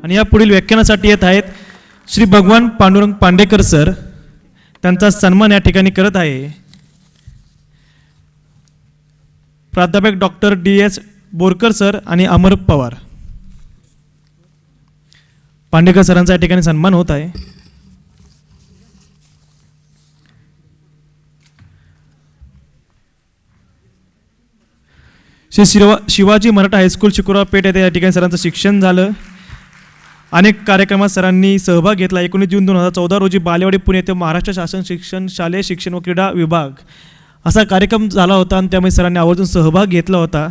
आणि या पुढील व्याख्यानासाठी येत आहेत श्री भगवान पांडुरंग पांडेकर सर. त्यांचा सन्मान या ठिकाणी करत आहे प्राध्यापक डॉक्टर DS बोरकर सर आणि अमर पवार. पांडेकर सरांचा या ठिकाणी सन्मान होत आहे. श्री शिवाजी मराठा हायस्कूल शुक्रवार पेठ येथे या ठिकाणी सरांचं शिक्षण झालं. अनेक कार्यक्रमात सरांनी सहभाग घेतला. 19 जून 2014 रोजी बालेवाडी पुणे येथे महाराष्ट्र शासन शिक्षण शालेय शिक्षण व क्रीडा विभाग असा कार्यक्रम झाला होता आणि त्यामुळे सरांनी आवर्जून सहभाग घेतला होता.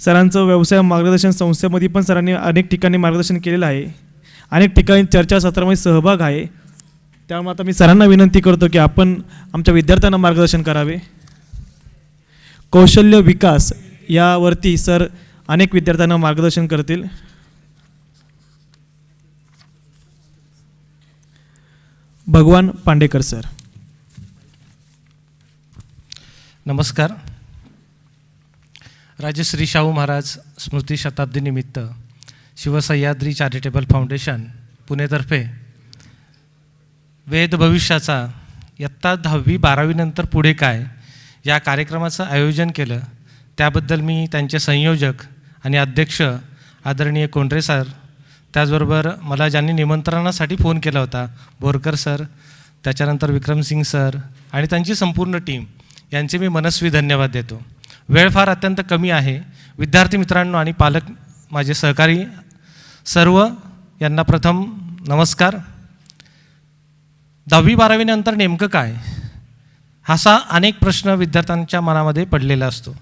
सरांचं व्यवसाय मार्गदर्शन संस्थेमध्ये पण सरांनी अनेक ठिकाणी मार्गदर्शन केलेलं आहे. अनेक ठिकाणी चर्चासत्रामध्ये सहभाग आहे. त्यामुळे आता मी सरांना विनंती करतो की आपण आमच्या विद्यार्थ्यांना मार्गदर्शन करावे. कौशल्य विकास यावरती सर अनेक विद्यार्थ्यांना मार्गदर्शन करतील. भगवान पांडेकर सर. नमस्कार. राजश्री शाहू महाराज स्मृती शताब्दीनिमित्त शिवसह्याद्री चॅरिटेबल फाउंडेशन पुणेतर्फे वेद भविष्याचा इयत्ता 10वी 12वी नंतर पुढे काय या कार्यक्रमाचं आयोजन केलं. त्याबद्दल मी त्यांचे संयोजक आणि अध्यक्ष आदरणीय कोंढरे सर, त्याचबरोबर मला ज्यांनी निमंत्रणासाठी फोन केला होता बोरकर सर, त्याच्यानंतर विक्रमसिंग सर आणि त्यांची संपूर्ण टीम यांचे मी मनस्वी धन्यवाद देतो. वेळ फार अत्यंत कमी आहे. विद्यार्थी मित्रांनो आणि पालक माझे सहकारी सर्व यांना प्रथम नमस्कार. 10वी 12वी नंतर नेमकं काय असा अनेक प्रश्न विद्यार्थ्यांच्या मनामध्ये पडलेला असतो.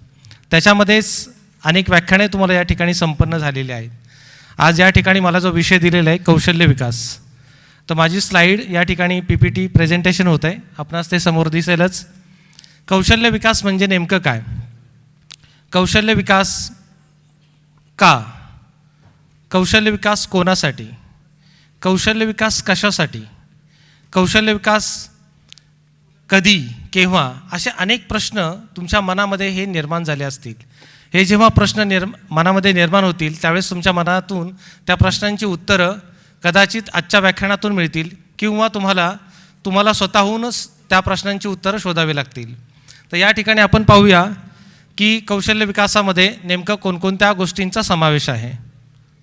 त्याच्यामध्येच अनेक व्याख्याने तुम्हाला या ठिकाणी संपन्न झालेली आहेत. आज या ठिकाणी मला जो विषय दिलेला आहे कौशल्य विकास, तर माझी स्लाईड या ठिकाणी PPT प्रेझेंटेशन होत आहे, आपणास ते समोर दिसेलच. कौशल्य विकास म्हणजे नेमकं काय, कौशल्य विकास का, कौशल्य विकास कोणासाठी, कौशल्य विकास कशासाठी, कौशल्य विकास कधी केव्हा, असे अनेक प्रश्न तुमच्या मनामध्ये हे निर्माण झाले असतील. हे जेव्हा प्रश्न मनामध्ये निर्माण होतील त्यावेळेस तुमच्या मनातून त्या प्रश्नांची उत्तरं कदाचित आजच्या व्याख्यानातून मिळतील किंवा तुम्हाला स्वतःहूनच त्या प्रश्नांची उत्तरं शोधावी लागतील. तर या ठिकाणी आपण पाहूया की कौशल्य विकासामध्ये नेमकं कोणकोणत्या गोष्टींचा समावेश आहे.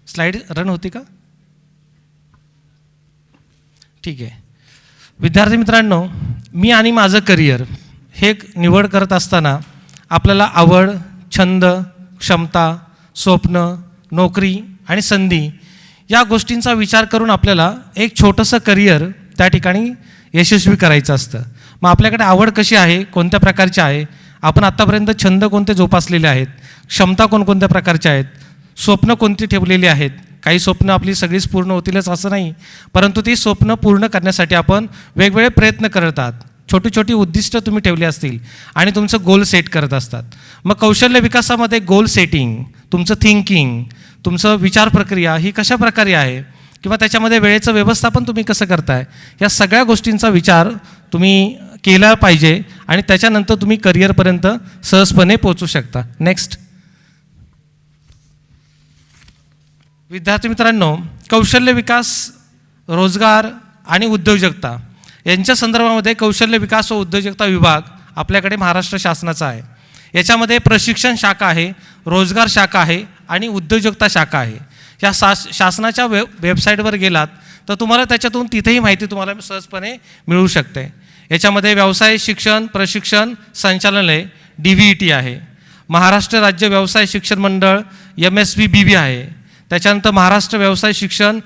स्लाईड रन होती का? ठीक आहे. विद्यार्थी मित्रांनो, मी आणि माझं करिअर हे निवड करत असताना आपल्याला आवड, छंद, क्षमता, स्वप्न, नोकरी आणि संधी या गोष्टींचा विचार करून आपल्याला एक छोटंसं करिअर त्या ठिकाणी यशस्वी करायचं असतं. मग आपल्याकडे आवड कशी आहे, कोणत्या प्रकारची आहे, आपण आत्तापर्यंत छंद कोणते जोपासलेले आहेत, क्षमता कोणकोणत्या प्रकारच्या आहेत, स्वप्न कोणती ठेवलेली आहेत. काही स्वप्न आपली सगळीच पूर्ण होतीलच असं नाही, परंतु ती स्वप्न पूर्ण करण्यासाठी आपण वेगवेगळे प्रयत्न करत आहात. छोटी छोटी उद्दिष्ट तुम्ही ठेवली असतील आणि तुमचं गोल सेट करत असतात. मग कौशल्य विकासामध्ये गोल सेटिंग, तुमचं थिंकिंग, तुमचं विचार प्रक्रिया ही कशा प्रकारे आहे किंवा त्याच्यामध्ये वेळेचं व्यवस्थापन तुम्ही कसं करताय, या सगळ्या गोष्टींचा विचार तुम्ही केला पाहिजे आणि त्याच्यानंतर तुम्ही करिअरपर्यंत सहजपणे पोहोचू शकता. नेक्स्ट. विद्यार्थी मित्रांनो, कौशल्य विकास, रोजगार आणि उद्योजकता यांच्या संदर्भामध्ये कौशल्य विकास व उद्योजकता विभाग आपल्याकडे महाराष्ट्र शासनाचा आहे. याच्यामध्ये प्रशिक्षण शाखा आहे, रोजगार शाखा आहे आणि उद्योजकता शाखा आहे. या शासनाच्या वेबसाईटवर गेलात तर तुम्हाला त्याच्यातून तिथेही माहिती तुम्हाला सहजपणे मिळू शकते. याच्यामध्ये व्यवसाय शिक्षण प्रशिक्षण संचालनालय DVET आहे, महाराष्ट्र राज्य व्यवसाय शिक्षण मंडळ MSVBB आहे, त्याच्यानंतर महाराष्ट्र व्यवसाय शिक्षण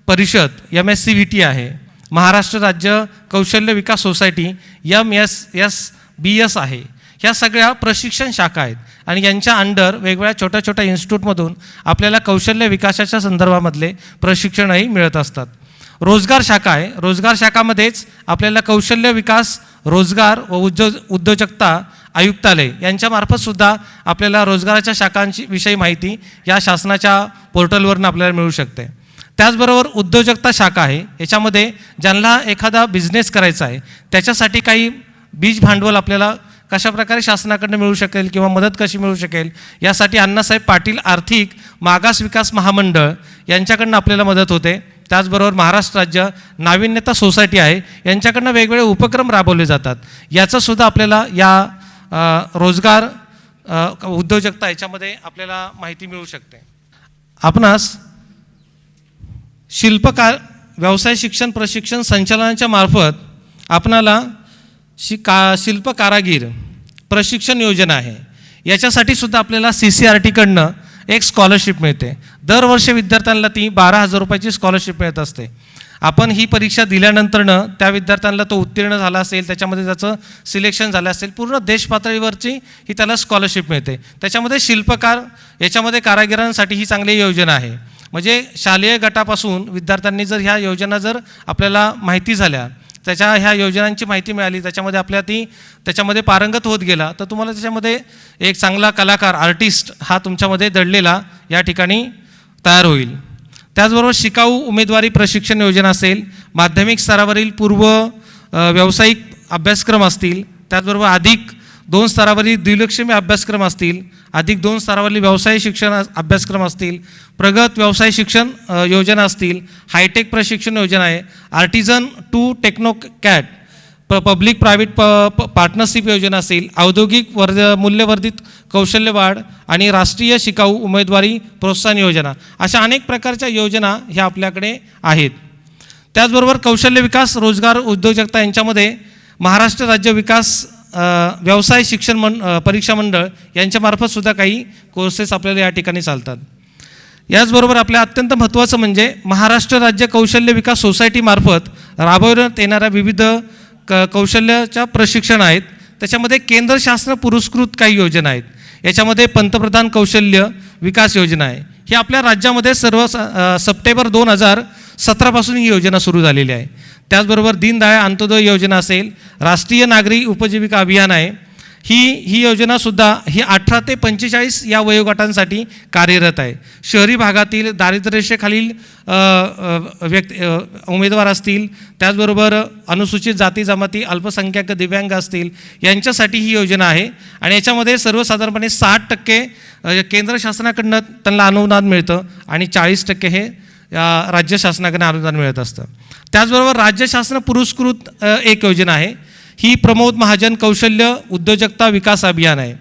परिषद MSCVT आहे, महाराष्ट्र राज्य कौशल्य विकास सोसायटी MSSBS आहे. ह्या सगळ्या प्रशिक्षण शाखा आहेत आणि यांच्या अंडर वेगवेगळ्या छोट्या छोट्या इन्स्टिट्यूटमधून आपल्याला कौशल्य विकासाच्या संदर्भामधले प्रशिक्षणही मिळत असतात. रोजगार शाखा आहे, रोजगार शाखामध्येच आपल्याला कौशल्य विकास, रोजगार व उद्योजकता आयुक्तालय यांच्यामार्फतसुद्धा आपल्याला रोजगाराच्या शाखांची विषयी माहिती या शासनाच्या पोर्टलवरून आपल्याला मिळू शकते. त्याचबरोबर उद्योजकता शाखा आहे. याच्यामध्ये ज्यांना एखादा बिझनेस करायचा आहे त्याच्यासाठी काही बीज भांडवल आपल्याला कशाप्रकारे शासनाकडनं मिळू शकेल किंवा मदत कशी मिळू शकेल, यासाठी अण्णासाहेब पाटील आर्थिक मागास विकास महामंडळ यांच्याकडनं आपल्याला मदत होते. त्याचबरोबर महाराष्ट्र राज्य नाविन्यता सोसायटी आहे, यांच्याकडनं वेगवेगळे उपक्रम राबवले जातात. याचंसुद्धा आपल्याला या रोजगार उद्योजकता याच्यामध्ये आपल्याला माहिती मिळू शकते. आपणास शिल्पकार व्यवसाय शिक्षण प्रशिक्षण संचालनाच्या मार्फत आपणाला शिल्प कारागीर प्रशिक्षण योजना आहे. याच्यासाठी सुद्धा आपल्याला CCRTकडनं एक स्कॉलरशिप मिळते. दरवर्षी विद्यार्थ्यांना ती 12,000 रुपयाची स्कॉलरशिप मिळत असते. आपण ही परीक्षा दिल्यानंतरनं त्या विद्यार्थ्यांना तो उत्तीर्ण झाला असेल, त्याच्यामध्ये त्याचं सिलेक्शन झालं असेल, पूर्ण देश पातळीवरची ही त्याला स्कॉलरशिप मिळते. त्याच्यामध्ये शिल्पकार याच्यामध्ये कारागिरांसाठी ही चांगली योजना आहे. म्हणजे शालेय गटापासून विद्यार्थ्यांनी जर ह्या योजना जर आपल्याला माहिती झाल्या, ह्या योजनांची माहिती मिळाली, त्याच्यामध्ये पारंगत होत गेला, तर तुम्हाला त्याच्यामध्ये एक चांगला कलाकार आर्टिस्ट हा तुमच्यामध्ये दडलेला या ठिकाणी तयार होईल. त्याचबरोबर शिकाऊ उमेदवारी प्रशिक्षण योजना असेल, माध्यमिक स्तरावरील पूर्व व्यावसायिक अभ्यासक्रम असतील, त्याचबरोबर अधिक 2 स्तरावरील द्विलक्षणी अभ्यासक्रम असतील, अधिक 2 स्तरावरील व्यवसाय शिक्षण अभ्यासक्रम असतील, प्रगत व्यवसाय शिक्षण योजना असतील, हायटेक प्रशिक्षण योजना आहे, artisan to technocrat public private partnership योजना असेल, औद्योगिक मूल्यवर्धित कौशल्य वाढ आणि राष्ट्रीय शिकाऊ उमेदवारी प्रोत्साहन योजना, अशा अनेक प्रकारच्या योजना ह्या आपल्याकडे आहेत. त्याचबरोबर कौशल्य विकास रोजगार उद्योजकता यांच्यामध्ये महाराष्ट्र राज्य विकास व्यवसाय शिक्षण परीक्षा मंडळ यांच्यामार्फत सुद्धा काही कोर्सेस आपल्याला या ठिकाणी चालतात. याचबरोबर आपल्या अत्यंत महत्त्वाचं म्हणजे महाराष्ट्र राज्य कौशल्य विकास सोसायटीमार्फत राबवण्यात येणाऱ्या विविध कौशल्याच्या प्रशिक्षण आहेत. त्याच्यामध्ये केंद्र शासन पुरस्कृत काही योजना आहेत. याच्यामध्ये पंतप्रधान कौशल्य विकास योजना आहे. ही आपल्या राज्यामध्ये सप्टेंबर 2017 ही योजना सुरू झालेली आहे. त्याचबरोबर दीनदयाळ अंत्योदय योजना असेल, राष्ट्रीय नागरी उपजीविका अभियान आहे. ही योजनासुद्धा ही 18 ते 45 या वयोगटांसाठी कार्यरत आहे. शहरी भागातील दारिद्र्यरेषेखालील उमेदवार असतील, त्याचबरोबर अनुसूचित जाती जमाती अल्पसंख्याक दिव्यांग असतील, यांच्यासाठी ही योजना आहे. आणि याच्यामध्ये सर्वसाधारणपणे 60% केंद्र शासनाकडनं त्यांना अनुदान मिळतं आणि 40% हे राज्य शासनाकडनं अनुदान मिळत असतं. त्याचबरोबर राज्य शासन पुरस्कृत एक योजना आहे. ही प्रमोद महाजन कौशल्य उद्योजकता विकास अभियान आहे.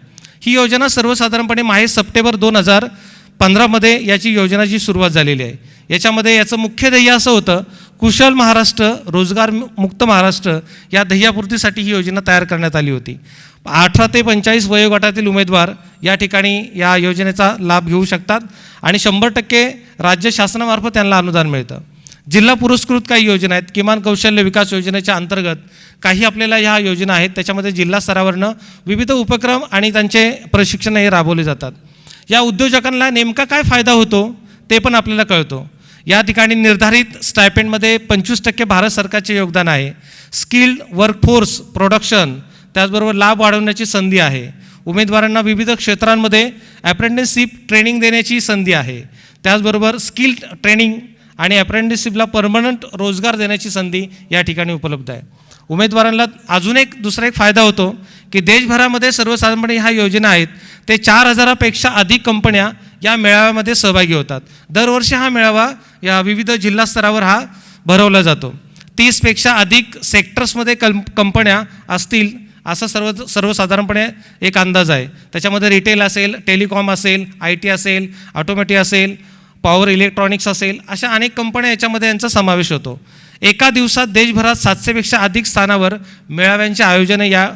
ही योजना सर्वसाधारणपणे सप्टेंबर 2015 याची योजनाची सुरुवात झालेली आहे. याच्यामध्ये याचं मुख्य ध्येय असं होतं, कुशल महाराष्ट्र रोजगार मुक्त महाराष्ट्र या ध्येयापूर्तीसाठी ही योजना तयार करण्यात आली होती. 18 ते 45 वयोगटातील उमेदवार या ठिकाणी या योजनेचा लाभ घेऊ शकतात आणि 100% राज्य शासनामार्फत त्यांना अनुदान मिळतं. जिल्हा पुरस्कृत काही योजना आहेत. किमान कौशल्य विकास योजनेच्या अंतर्गत काही आपल्याला ह्या योजना आहेत. त्याच्यामध्ये जिल्हा स्तरावरनं विविध उपक्रम आणि त्यांचे प्रशिक्षण हे राबवले जातात. या उद्योजकांना नेमका काय फायदा होतो ते पण आपल्याला कळतो. या ठिकाणी निर्धारित स्टायपेंडमध्ये 25% भारत सरकारचे योगदान आहे. स्किल्ड वर्कफोर्स प्रोडक्शन, त्याचबरोबर लाभ वाढवण्याची संधी आहे. उमेदवारांना विविध क्षेत्रांमध्ये अप्रेंटिसशिप ट्रेनिंग देण्याची संधी आहे. त्याचबरोबर स्किल ट्रेनिंग आणि अप्रेंटिसशिपला परमनंट रोजगार देण्याची संधी या ठिकाणी उपलब्ध आहे. उमेदवारांना अजून दुसरा एक फायदा होतो की देशभरामध्ये सर्वसाधारणपणे ह्या योजना आहेत ते 4000पेक्षा अधिक कंपन्या या मेळाव्यामध्ये सहभागी होतात. दरवर्षी हा मेळावा या विविध जिल्हा स्तरावर हा भरवला जातो. 30पेक्षा अधिक सेक्टर्समध्ये कंपन्या असतील असा सर्वसाधारणपणे एक अंदाज आहे. त्याच्यामध्ये रिटेल असेल, टेलिकॉम असेल, IT असेल, ऑटोमॅटिक असेल, पॉवर इलेक्ट्रॉनिक्स असेल, अशा अनेक कंपन्या याच्यामध्ये यांचा समावेश होतो. एका दिवसात देशभरात 700पेक्षा अधिक स्थानावर मेळाव्यांचे आयोजन या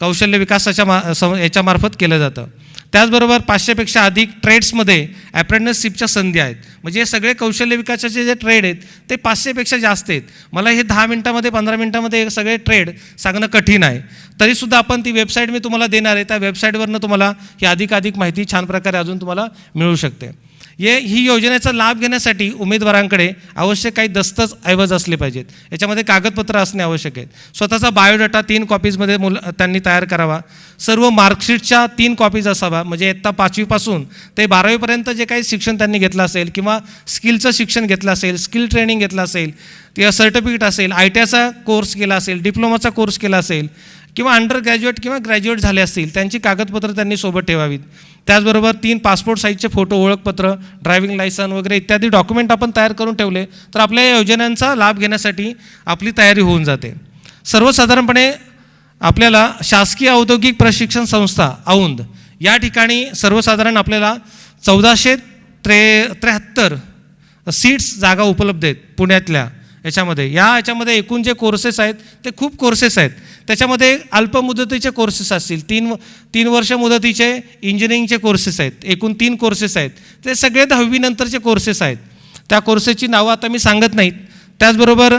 कौशल्य विकासाच्या याच्यामार्फत केलं जातं. त्याचबरोबर 500पेक्षा अधिक ट्रेड्समध्ये अप्रेंटिसशिपच्या संधी आहेत. म्हणजे हे सगळे कौशल्य विकासाचे जे ट्रेड आहेत ते 500पेक्षा जास्त आहेत. मला हे 10 मिनिटामध्ये 15 मिनिटामध्ये हे सगळे ट्रेड सांगणं कठीण आहे. तरीसुद्धा आपण ती वेबसाईट मी तुम्हाला देणार आहे. त्या वेबसाईटवरनं तुम्हाला ही अधिक माहिती छान प्रकारे अजून तुम्हाला मिळू शकते. ही योजनेचा लाभ घेण्यासाठी उमेदवारांकडे आवश्यक काही दस्तऐवज असले पाहिजेत. याच्यामध्ये कागदपत्र असणे आवश्यक आहेत. स्वतःचा बायोडाटा 3 कॉपीजमध्ये त्यांनी तयार करावा. सर्व मार्कशीटच्या 3 कॉपीज असावा. म्हणजे इयत्ता 5वीपासून ते 12वीपर्यंत जे काही शिक्षण त्यांनी घेतलं असेल किंवा स्किलचं शिक्षण घेतलं असेल, स्किल ट्रेनिंग घेतलं असेल, किंवा सर्टिफिकेट असेल, ITIचा कोर्स केला असेल, डिप्लोमाचा कोर्स केला असेल किंवा अंडर ग्रॅज्युएट किंवा ग्रॅज्युएट झाले असतील त्यांची कागदपत्र त्यांनी सोबत ठेवावीत. त्याचबरोबर 3 पासपोर्ट साईजचे फोटो, ओळखपत्र, ड्रायव्हिंग लायसन वगैरे इत्यादी डॉक्युमेंट आपण तयार करून ठेवले तर आपल्या या योजनांचा लाभ घेण्यासाठी आपली तयारी होऊन जाते. सर्वसाधारणपणे आपल्याला शासकीय औद्योगिक प्रशिक्षण संस्था औंध या ठिकाणी सर्वसाधारण आपल्याला 1473 सीट्स जागा उपलब्ध आहेत पुण्यातल्या याच्यामध्ये एकूण जे कोर्सेस आहेत ते खूप कोर्सेस आहेत. त्याच्यामध्ये अल्पमुदतीचे कोर्सेस असतील, तीन वर्ष मुदतीचे इंजिनिअरिंगचे कोर्सेस आहेत, एकूण 3 कोर्सेस आहेत. ते सगळे 10वी नंतरचे कोर्सेस आहेत. त्या कोर्सेसची नावं आता मी सांगत नाहीत. त्याचबरोबर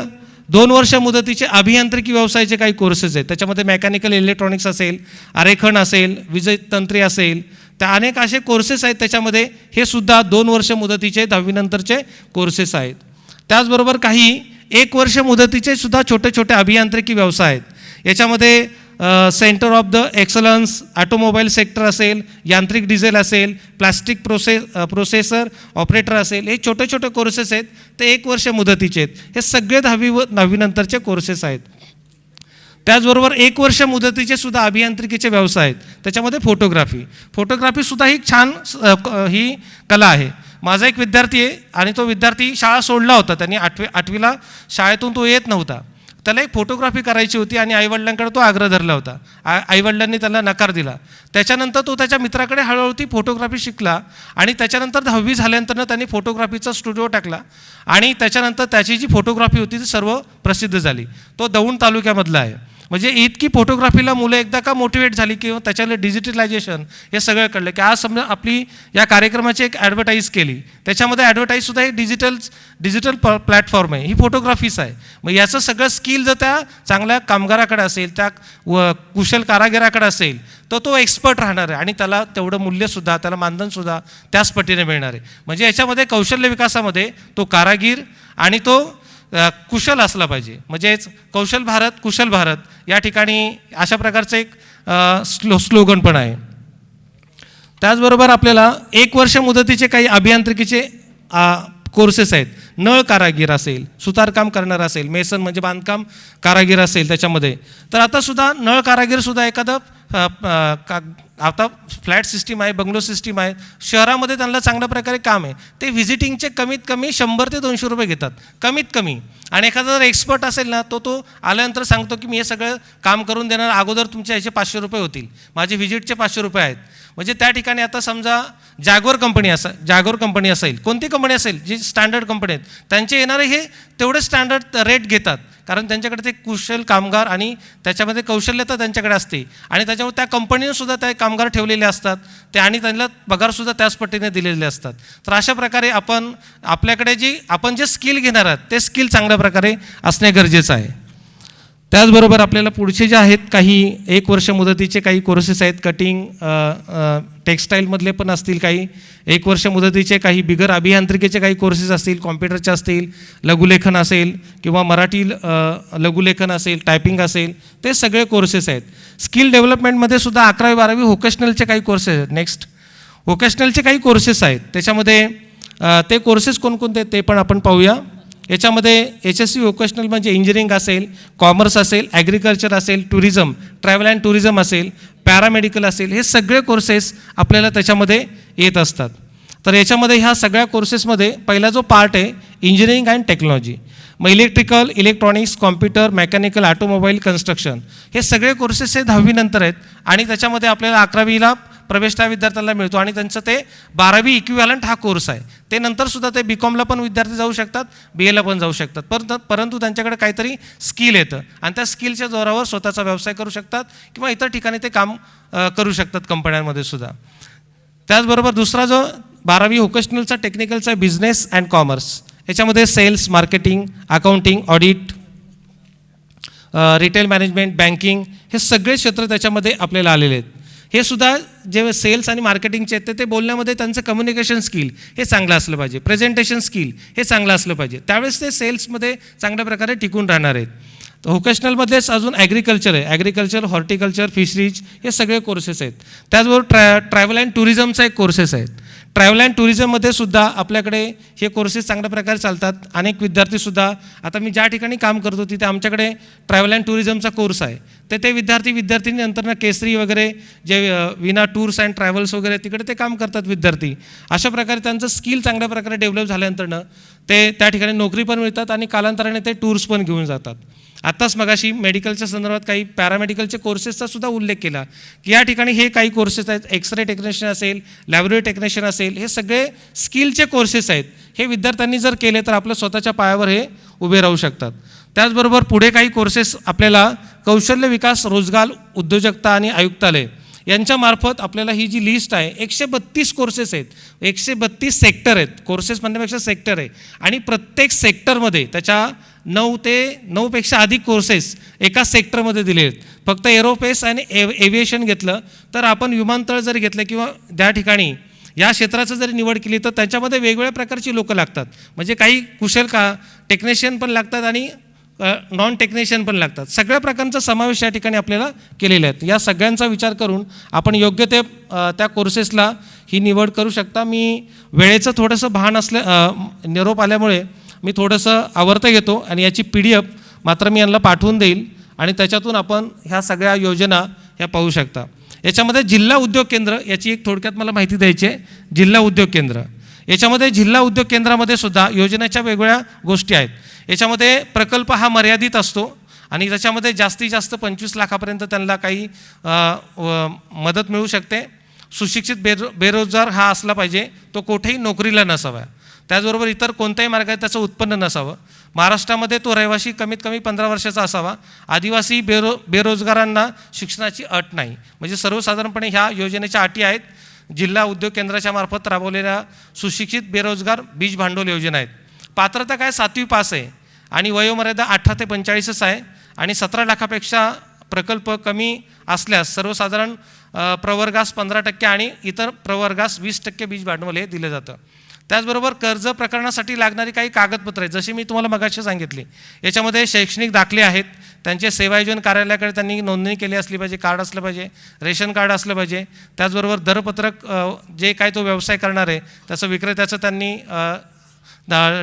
2 वर्ष मुदतीचे अभियांत्रिकी व्यवसायाचे काही कोर्सेस आहेत. त्याच्यामध्ये मेकॅनिकल इलेक्ट्रॉनिक्स असेल, आरेखन असेल, विजयतंत्री असेल, त्या अनेक असे कोर्सेस आहेत. त्याच्यामध्ये हे सुद्धा 2 वर्ष मुदतीचे 10वी नंतरचे कोर्सेस आहेत. त्याचबरोबर काही 1 वर्ष मुदतीचे सुद्धा छोटे छोटे अभियांत्रिकी व्यवसाय आहेत. याच्यामध्ये centre of the excellence, automobile sector असेल, यांत्रिक डिझेल असेल, प्लास्टिक प्रोसेसर ऑपरेटर असेल, हे छोटे छोटे कोर्सेस आहेत. ते 1 वर्ष मुदतीचे आहेत. हे सगळे 10वी नंतरचे कोर्सेस आहेत. त्याचबरोबर 1 वर्ष मुदतीचे सुद्धा अभियांत्रिकीचे व्यवसाय आहेत. त्याच्यामध्ये फोटोग्राफीसुद्धा ही छान ही कला आहे. माझा एक विद्यार्थी आहे आणि तो विद्यार्थी शाळा सोडला होता. त्यांनी 8वीला शाळेतून तो येत नव्हता. त्याला एक फोटोग्राफी करायची होती आणि आईवडिलांकडे तो आग्रह धरला होता. आईवडिलांनी त्याला नकार दिला. त्याच्यानंतर तो त्याच्या मित्राकडे हळूहळू ती फोटोग्राफी शिकला आणि त्याच्यानंतर 10वी झाल्यानंतर त्यांनी फोटोग्राफीचा स्टुडिओ टाकला आणि त्याच्यानंतर त्याची जी फोटोग्राफी होती ती सर्व प्रसिद्ध झाली. तो दौंड तालुक्यामधला आहे. म्हणजे इतकी फोटोग्राफीला मुलं एकदा का मोटिवेट झाली किंवा त्याच्याला डिजिटलायझेशन हे सगळं कळलं की आज समजा आपली या कार्यक्रमाची एक ॲडव्हर्टाईज केली. त्याच्यामध्ये ॲडव्हर्टाईजसुद्धा ही डिजिटल प्लॅटफॉर्म आहे, ही फोटोग्राफीच आहे. मग याचं सगळं स्किल जर त्या चांगल्या कामगाराकडे असेल, त्या कुशल कारागिराकडे असेल तर तो एक्सपर्ट राहणार आहे आणि त्याला तेवढं मूल्यसुद्धा, त्याला मानधनसुद्धा त्याच पटीने मिळणार आहे. म्हणजे याच्यामध्ये कौशल्य विकासामध्ये तो कारागीर आणि तो कुशल असला पाहिजे. म्हणजेच कौशल भारत कुशल भारत या ठिकाणी अशा प्रकारचं एक स्लोगन पण आहे. त्याचबरोबर आपल्याला 1 वर्ष मुदतीचे काही अभियांत्रिकीचे कोर्सेस आहेत. नळ कारागीर असेल, सुतारकाम करणारा असेल, मेसन म्हणजे बांधकाम कारागीर असेल त्याच्यामध्ये. तर आतासुद्धा नळ कारागीरसुद्धा एखादं आता फ्लॅट सिस्टीम आहे, बंगलो सिस्टीम आहे, शहरामध्ये त्यांना चांगल्या प्रकारे काम आहे. ते व्हिजिटिंगचे कमीत कमी 100 ते 200 रुपये घेतात कमीत कमी. आणि एखादा जर एक्सपर्ट असेल ना तो आल्यानंतर सांगतो की मी हे सगळं काम करून देणार, अगोदर तुमचे ह्याचे 500 रुपये होतील, माझे व्हिजिटचे 500 रुपये आहेत. म्हणजे त्या ठिकाणी आता समजा जागोर कंपनी असेल, कोणती कंपनी असेल जी स्टँडर्ड कंपनी आहेत, त्यांचे येणारे हे तेवढे स्टँडर्ड रेट घेतात. कारण त्यांच्याकडे ते कुशल कामगार आणि त्याच्यामध्ये कौशल्यता त्यांच्याकडे असते आणि त्याच्यामुळे त्या कंपनीने सुद्धा ते कामगार ठेवलेले असतात ते आणि त्यांना पगारसुद्धा त्याच पटीने दिलेले असतात. तर अशा प्रकारे आपल्याकडे आपण जे स्किल घेणार आहात ते स्किल चांगल्या प्रकारे असणे गरजेचं आहे. त्याचबरोबर आपल्याला पुढचे जे आहेत काही 1 वर्ष मुदतीचे काही कोर्सेस आहेत. कटिंग, टेक्स्टाईलमधले पण असतील काही. 1 वर्ष मुदतीचे काही बिगर अभियांत्रिकीचे काही कोर्सेस असतील, कॉम्प्युटरचे असतील, लघुलेखन असेल किंवा मराठी लघुलेखन असेल, टायपिंग असेल, ते सगळे कोर्सेस आहेत. स्किल डेव्हलपमेंटमध्ये सुद्धा 11वी 12वी व्होकेशनलचे काही कोर्सेस आहेत. नेक्स्ट व्होकेशनलचे काही कोर्सेस आहेत. त्याच्यामध्ये ते कोर्सेस कोणकोणते ते पण आपण पाहूया. याच्यामध्ये HSC व्होकेशनल म्हणजे इंजिनिअरिंग असेल, कॉमर्स असेल, ॲग्रिकल्चर असेल, टुरिझम, ट्रॅव्हल अँड टुरिझम असेल, पॅरामेडिकल असेल, हे सगळे कोर्सेस आपल्याला त्याच्यामध्ये येत असतात. तर याच्यामध्ये ह्या सगळ्या कोर्सेसमध्ये पहिला जो पार्ट आहे इंजिनिअरिंग अँड टेक्नॉलॉजी. मग electrical, electronics, computer, mechanical, automobile, construction हे सगळे कोर्सेस हे 10वी नंतर आहेत आणि त्याच्यामध्ये आपल्याला 11वीला प्रवेश त्या विद्यार्थ्यांना मिळतो आणि त्यांचं ते 12वी इक्विव्हॅलंट हा कोर्स आहे. ते नंतरसुद्धा ते BComला पण विद्यार्थी जाऊ शकतात, BAला पण जाऊ शकतात. परंतु त्यांच्याकडे काहीतरी स्किल येतं आणि त्या स्किलच्या जोरावर स्वतःचा व्यवसाय करू शकतात किंवा इतर ठिकाणी ते काम करू शकतात कंपन्यांमध्ये सुद्धा. त्याचबरोबर दुसरा जो 12वी व्होकेशनलचा टेक्निकलचा बिझनेस अँड कॉमर्स. याच्यामध्ये sales, marketing, accounting, audit, retail management, banking हे सगळे क्षेत्र त्याच्यामध्ये आपल्याला आलेले आहेत. हे सुद्धा जे सेल्स आणि मार्केटिंगचे आहेत ते बोलण्यामध्ये त्यांचं कम्युनिकेशन स्किल हे चांगलं असलं पाहिजे, प्रेझेंटेशन स्किल हे चांगलं असलं पाहिजे. त्यावेळेस ते सेल्समध्ये चांगल्या प्रकारे टिकून राहणार आहेत. तर व्होकेशनलमध्येच अजून ॲग्रिकल्चर आहे. ॲग्रिकल्चर, हॉर्टिकल्चर, फिशरीज हे सगळे कोर्सेस आहेत. त्याचबरोबर ट्रॅव्हल अँड टुरिझमचा एक कोर्सेस आहेत. ट्रॅव्हल अँड टुरिझममध्ये सुद्धा आपल्याकडे हे कोर्सेस चांगल्या प्रकारे चालतात. अनेक विद्यार्थीसुद्धा, आता मी ज्या ठिकाणी काम करतो तिथे आमच्याकडे ट्रॅव्हल अँड टुरिझमचा कोर्स आहे. तर ते विद्यार्थी नंतर केसरी वगैरे जे विना टूर्स अँड ट्रॅव्हल्स वगैरे तिकडे ते काम करतात विद्यार्थी. अशा प्रकारे त्यांचं स्किल चांगल्या प्रकारे डेव्हलप झाल्यानंतरनं ते त्या ठिकाणी नोकरी पण मिळतात आणि कालांतराने ते टूर्स पण घेऊन जातात. आत्ताच मगाशी मेडिकलच्या संदर्भात काही पॅरामेडिकलचे कोर्सेसचा सुद्धा उल्लेख केला की या ठिकाणी हे काही कोर्सेस आहेत. एक्सरे टेक्निशियन असेल, लॅबोरेटरी टेक्निशियन असेल, हे सगळे स्किलचे कोर्सेस आहेत. हे विद्यार्थ्यांनी जर केले तर आपल्या स्वतःच्या पायावर हे उभे राहू शकतात. त्याचबरोबर पुढे काही कोर्सेस आपल्याला कौशल्य विकास, रोजगार, उद्योजकता आणि आयुक्तालय यांच्यामार्फत आपल्याला ही जी लिस्ट आहे 132 कोर्सेस आहेत. 132 सेक्टर आहेत. कोर्सेस म्हणण्यापेक्षा सेक्टर आहे आणि प्रत्येक सेक्टरमध्ये त्याच्या 9 पेक्षा अधिक कोर्सेस एका सेक्टरमध्ये दिले आहेत. फक्त एरोस्पेस आणि एव्हिएशन घेतलं तर आपण विमानतळ जरी घेतलं किंवा त्या ठिकाणी या क्षेत्राचं जरी निवड केली तर त्याच्यामध्ये वेगवेगळ्या प्रकारची लोकं लागतात. म्हणजे काही कुशल टेक्निशियन पण लागतात आणि नॉन टेक्निशियन पण लागतात. सगळ्या प्रकारचा समावेश या ठिकाणी आपल्याला केलेला आहे. या सगळ्यांचा विचार करून आपण योग्य ते त्या कोर्सेसला ही निवड करू शकता. मी वेळेचं थोडंसं भान निरोप आल्यामुळे मी थोडंसं आवर्त घेतो आणि याची PDF मात्र मी यांना पाठवून देईल आणि त्याच्यातून आपण ह्या सगळ्या योजना ह्या पाहू शकता. याच्यामध्ये जिल्हा उद्योग केंद्र याची एक थोडक्यात मला माहिती द्यायची आहे. जिल्हा उद्योग केंद्र याच्यामध्ये जिल्हा उद्योग केंद्रामध्ये सुद्धा योजनेच्या वेगवेगळ्या गोष्टी आहेत. याच्यामध्ये प्रकल्प हा मर्यादित असतो आणि त्याच्यामध्ये जास्तीत जास्त 25 लाखापर्यंत त्यांना काही मदत मिळू शकते. सुशिक्षित बेरोजगार हा असला पाहिजे, तो कुठेही नोकरीला नसावा. त्याचबरोबर इतर कोणत्याही मार्गाने त्याचं उत्पन्न नसावं. महाराष्ट्रामध्ये तो रहिवासी कमीत कमी 15 वर्षाचा असावा. आदिवासी बेरोजगारांना शिक्षणाची अट नाही. म्हणजे सर्वसाधारणपणे ह्या योजनेच्या अटी आहेत. जिल्हा उद्योग केंद्राच्या मार्फत राबवलेल्या सुशिक्षित बेरोजगार बीज भांडवल योजना आहेत. पात्रता काय 7वी पास आहे आणि वयोमर्यादा 18 ते 45 आहे आणि 17 लाखापेक्षा प्रकल्प कमी असल्यास सर्वसाधारण प्रवर्गास 15% आणि इतर प्रवर्गास 20% बीज भांडवल हे दिलं जातं. त्याचबरोबर कर्ज प्रकरणासाठी लागणारी काही कागदपत्र आहेत, जशी मी तुम्हाला मगाशी सांगितली. याच्यामध्ये शैक्षणिक दाखले आहेत, त्यांचे सेवायोजन कार्यालयाकडे त्यांनी नोंदणी केली असली पाहिजे, कार्ड असलं पाहिजे, रेशन कार्ड असलं पाहिजे. त्याचबरोबर दरपत्रक जे काय तो व्यवसाय करणार आहे त्याचं विक्रेत्याचं त्यांनी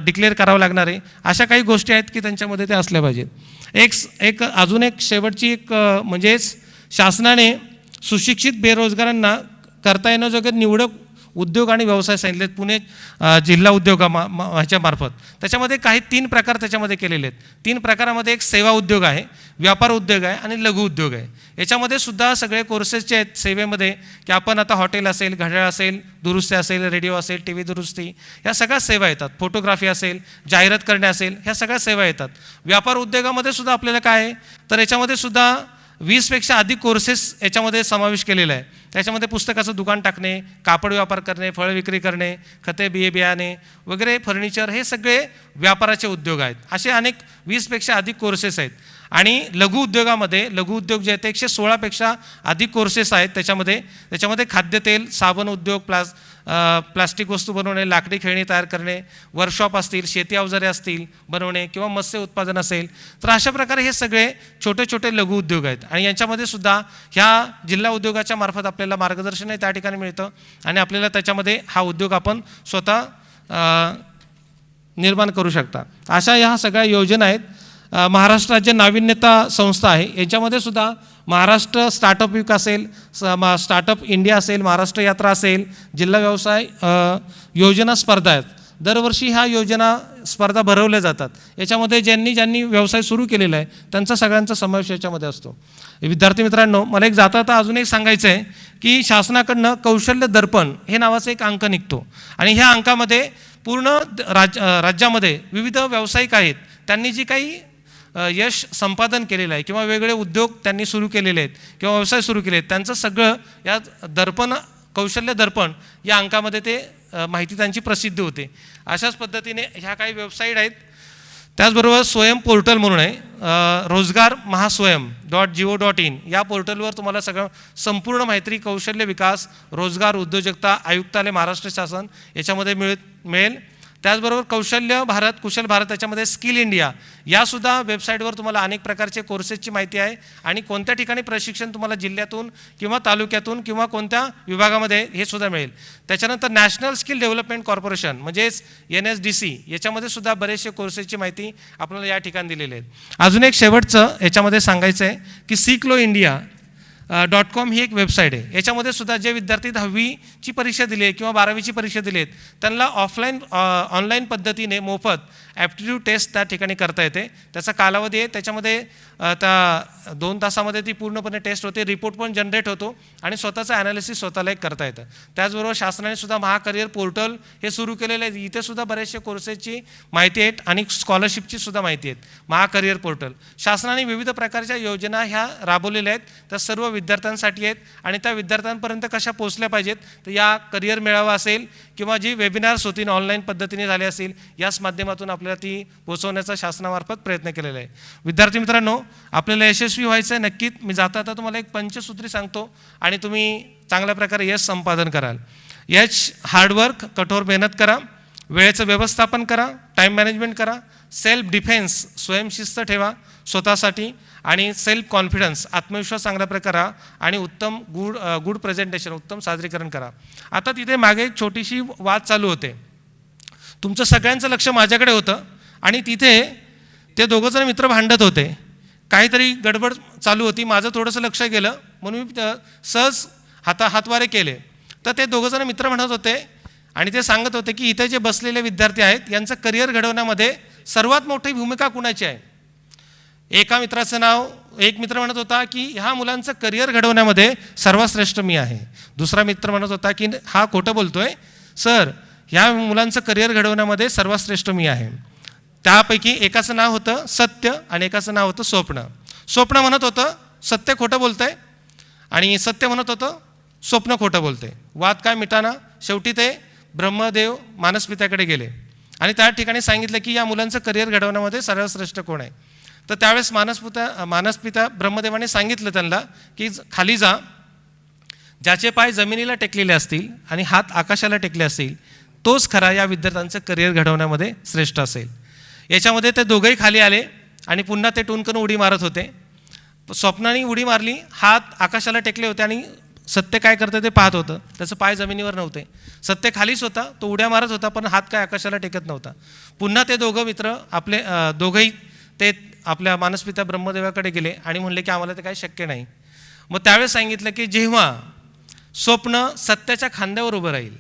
डिक्लेअर करावं लागणार आहे. अशा काही गोष्टी आहेत की त्यांच्यामध्ये ते असल्या पाहिजेत. अजून एक शेवटची म्हणजेच शासनाने सुशिक्षित बेरोजगारांना करता येण्याजोगे निवडक उद्योग आणि व्यवसाय सांगितलेत पुणे जिल्हा ह्याच्या मार्फत. त्याच्यामध्ये काही 3 प्रकार त्याच्यामध्ये केलेले आहेत. 3 प्रकारामध्ये एक सेवा उद्योग आहे, व्यापार उद्योग आहे आणि लघु उद्योग आहे. याच्यामध्ये सुद्धा सगळे कोर्सेस जे आहेत सेवेमध्ये की आपण आता हॉटेल असेल, घड्याळ असेल, दुरुस्ती असेल, रेडिओ असेल, TV दुरुस्ती, ह्या सगळ्या सेवा येतात. फोटोग्राफी असेल, जाहिरात करणे असेल, ह्या सगळ्या सेवा येतात. व्यापार उद्योगामध्ये सुद्धा आपल्याला काय आहे तर याच्यामध्ये सुद्धा 20 पेक्षा अधिक कोर्सेस याच्यामध्ये समावेश केलेला आहे. त्याच्यामध्ये पुस्तकाचं दुकान टाकणे, कापड व्यापार करणे, फळ विक्री करणे, खते, बियाणे वगैरे, फर्निचर, हे सगळे व्यापाराचे उद्योग आहेत. असे अनेक 20 पेक्षा अधिक कोर्सेस आहेत. आणि लघु उद्योगामध्ये लघु उद्योग जे आहेत 116 पेक्षा अधिक कोर्सेस आहेत. त्याच्यामध्ये खाद्यतेल, साबण उद्योग, प्लास्टिक वस्तू बनवणे, लाकडी खेळणी तयार करणे, वर्कशॉप असतील, शेती अवजारे असतील बनवणे किंवा मत्स्य उत्पादन असेल. तर अशा प्रकारे हे सगळे छोटे छोटे लघु उद्योग आहेत आणि यांच्यामध्ये सुद्धा ह्या जिल्हा उद्योगाच्या मार्फत आपल्याला मार्गदर्शनही त्या ठिकाणी मिळतं आणि आपल्याला त्याच्यामध्ये हा उद्योग आपण स्वतः निर्माण करू शकता. अशा ह्या सगळ्या योजना आहेत. महाराष्ट्र राज्य नाविन्यता संस्था आहे, याच्यामध्ये सुद्धा महाराष्ट्र स्टार्टअप वीक असेल, स्टार्टअप इंडिया असेल, महाराष्ट्र यात्रा असेल, जिल्हा व्यवसाय योजना स्पर्धा आहेत. दरवर्षी ह्या योजना स्पर्धा भरवल्या जातात. याच्यामध्ये ज्यांनी व्यवसाय सुरू केलेला आहे त्यांचा सगळ्यांचा समावेश याच्यामध्ये असतो. विद्यार्थी मित्रांनो, मला एक जाता अजून एक सांगायचं आहे की शासनाकडनं कौशल्य दर्पण हे नावाचा एक अंक निघतो आणि ह्या अंकामध्ये पूर्ण राज्यामध्ये विविध व्यावसायिक आहेत, त्यांनी जी काही यश संपादन केलेलं आहे किंवा वेगवेगळे उद्योग त्यांनी सुरू केलेले आहेत किंवा व्यवसाय सुरू केले आहेत, त्यांचं सगळं या कौशल्य दर्पण या अंकामध्ये ते माहिती त्यांची प्रसिद्ध होते. अशाच पद्धतीने ह्या काही वेबसाईट आहेत. त्याचबरोबर स्वयं पोर्टल म्हणून आहे, रोजगार महास्वयं.go.in या पोर्टलवर तुम्हाला सगळं संपूर्ण माहिती कौशल्य विकास, रोजगार, उद्योजकता, आयुक्तालय, महाराष्ट्र शासन याच्यामध्ये मिळेल. त्याचबरोबर कौशल्य भारत, कुशल भारत, त्याच्यामध्ये स्किल इंडिया यासुद्धा वेबसाईटवर तुम्हाला अनेक प्रकारचे कोर्सेसची माहिती आहे आणि कोणत्या ठिकाणी प्रशिक्षण तुम्हाला जिल्ह्यातून किंवा तालुक्यातून किंवा कोणत्या विभागामध्ये हे सुद्धा मिळेल. त्याच्यानंतर नॅशनल स्किल डेव्हलपमेंट कॉर्पोरेशन म्हणजेच NSDC याच्यामध्ये सुद्धा बरेचसे कोर्सेसची माहिती आपल्याला या ठिकाणी दिलेली आहे. अजून एक शेवटचं याच्यामध्ये सांगायचं आहे की सिक्लो इंडिया .com ही एक वेबसाईट आहे. याच्यामध्ये सुद्धा जे विद्यार्थी 10वीची परीक्षा दिली आहे किंवा 12वीची परीक्षा दिली आहेत त्यांना ऑनलाईन पद्धतीने मोफत ॲप्टिट्यूड टेस्ट त्या ठिकाणी करता येते. त्याचा कालावधी आहे, त्याच्यामध्ये त्या 2 तासामध्ये ती पूर्णपणे टेस्ट होते, रिपोर्ट पण जनरेट होतो आणि स्वतःचं ॲनालिसिस स्वतःला एक करता येतं. त्याचबरोबर शासनाने सुद्धा महाकरियर पोर्टल हे सुरू केलेलं आहे. इथे सुद्धा बरेचसे कोर्सेसची माहिती आहेत आणि स्कॉलरशिपची सुद्धा माहिती आहेत. महाकरियर पोर्टल शासनाने विविध प्रकारच्या योजना ह्या राबवलेल्या आहेत, त्या सर्व विद्यार्थ्यांसाठी आहेत आणि त्या विद्यार्थ्यांपर्यंत कशा पोहोचल्या पाहिजेत तर या करियर मेळावा असेल किंवा जी वेबिनार्स होतील ऑनलाईन पद्धतीने झाले असतील याच माध्यमातून आपल्याला ती पोहोचवण्याचा शासनामार्फत प्रयत्न केलेला आहे. विद्यार्थी मित्रांनो, आपल्याला यशस्वी व्हायचं आहे नक्कीच. मी जाता तुम्हाला एक पंचसूत्री सांगतो आणि तुम्ही चांगल्या प्रकारे यश संपादन कराल. हार्डवर्क, कठोर मेहनत करा, वेळेचं व्यवस्थापन करा, टाईम मॅनेजमेंट करा, सेल्फ डिफेन्स, स्वयंशिस्त ठेवा स्वतःसाठी आणि सेल्फ कॉन्फिडन्स, आत्मविश्वास चांगल्या प्रकारे करा आणि उत्तम गुड प्रेझेंटेशन, उत्तम सादरीकरण करा. आता तिथे मागे एक छोटीशी वाद चालू होते. तुमचं सगळ्यांचं लक्ष माझ्याकडे होतं आणि तिथे ते दोघंजण मित्र भांडत होते. काहीतरी गडबड चालू होती, माझं थोडंसं लक्ष गेलं म्हणून मी सहज हातवारे केले. तर ते दोघंजण मित्र म्हणत होते आणि ते सांगत होते की इथे जे बसलेले विद्यार्थी आहेत यांचं करिअर घडवण्यामध्ये सर्वात मोठी भूमिका कुणाची आहे. एका मित्राचं नाव, एक मित्र म्हणत होता की ह्या मुलांचं करिअर घडवण्यामध्ये सर्वात श्रेष्ठ मी आहे. दुसरा मित्र म्हणत होता की हा खोटं बोलतोय सर, ह्या मुलांचं करिअर घडवण्यामध्ये सर्वात श्रेष्ठ मी आहे. त्यापैकी एकाचं नाव होतं सत्य आणि एकाचं नाव होतं स्वप्न. स्वप्न म्हणत होतं सत्य खोटं बोलतंय आणि सत्य म्हणत होतं स्वप्न खोटं बोलतंय. वाद काय मिटाना, शेवटी ते ब्रह्मदेव मानसपित्याकडे गेले आणि त्या ठिकाणी सांगितलं की या मुलांचं करिअर घडवण्यामध्ये सर्वात श्रेष्ठ कोण आहे. तर त्यावेळेस मानसपिता ब्रह्मदेवाने सांगितलं त्यांना की खाली जा, ज्याचे पाय जमिनीला टेकलेले असतील आणि हात आकाशाला टेकले असतील तोच खरा या विद्यार्थ्यांचं करिअर घडवण्यामध्ये श्रेष्ठ असेल. याच्यामध्ये ते दोघंही खाली आले आणि पुन्हा ते टुनकन उडी मारत होते. स्वप्नाने उडी मारली, हात आकाशाला टेकले होते आणि सत्य काय करतं ते पाहत होतं. त्याचं पाय जमिनीवर नव्हते, सत्य खालीच होता, तो उड्या मारत होता पण हात काय आकाशाला टेकत नव्हता. पुन्हा ते दोघं मित्र आपले दोघंही ते आपल्या मानसपिता ब्रह्मदेवाकडे गेले आणि म्हणले की आम्हाला ते काही शक्य नाही. मग त्यावेळेस सांगितलं की जेव्हा स्वप्न सत्याच्या खांद्यावर उभं राहील,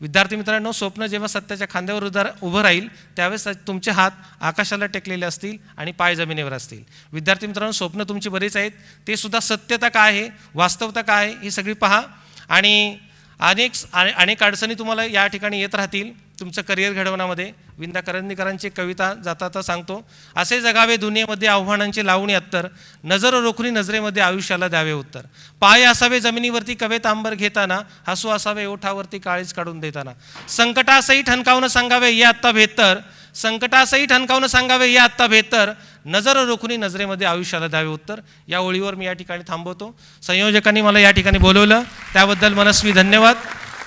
विद्यार्थी मित्रांनो, स्वप्न जेव्हा सत्याच्या खांद्यावर उभं राहील त्यावेळेस तुमचे हात आकाशाला टेकलेले असतील आणि पाय जमिनीवर असतील. विद्यार्थी मित्रांनो, स्वप्न तुमची बरीच आहेत, ते सुद्धा सत्यता काय आहे, वास्तवता काय आहे ही सगळी पहा आणि अनेक अडचणी तुम्हाला या ठिकाणी येत राहतील तुमचं करिअर घडवण्यामध्ये. विंदा करंदीकरांची कविता जाता सांगतो, असे जगावे दुनियेमध्ये आव्हानांचे लावणी अत्तर, नजर रोखणी नजरेमध्ये आयुष्याला द्यावे उत्तर, पाय असावे जमिनीवरती कवे तांबर घेताना, हसू असावे ओठावरती काळीज काढून देताना, संकटासही ठणकावून सांगावे ये आत्ता बेहत्तर, संकटासही ठणकावून सांगावे ये आत्ता बेहत्तर, नजर रोखणी नजरेमध्ये आयुष्याला द्यावे उत्तर. या ओळीवर मी या ठिकाणी थांबवतो. संयोजकांनी मला या ठिकाणी बोलवलं त्याबद्दल मनस्वी धन्यवाद.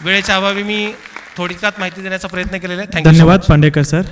वेळेच्या अभावी मी थोडक्यात माहिती देण्याचा प्रयत्न केलेला आहे. धन्यवाद पांडेकर सर.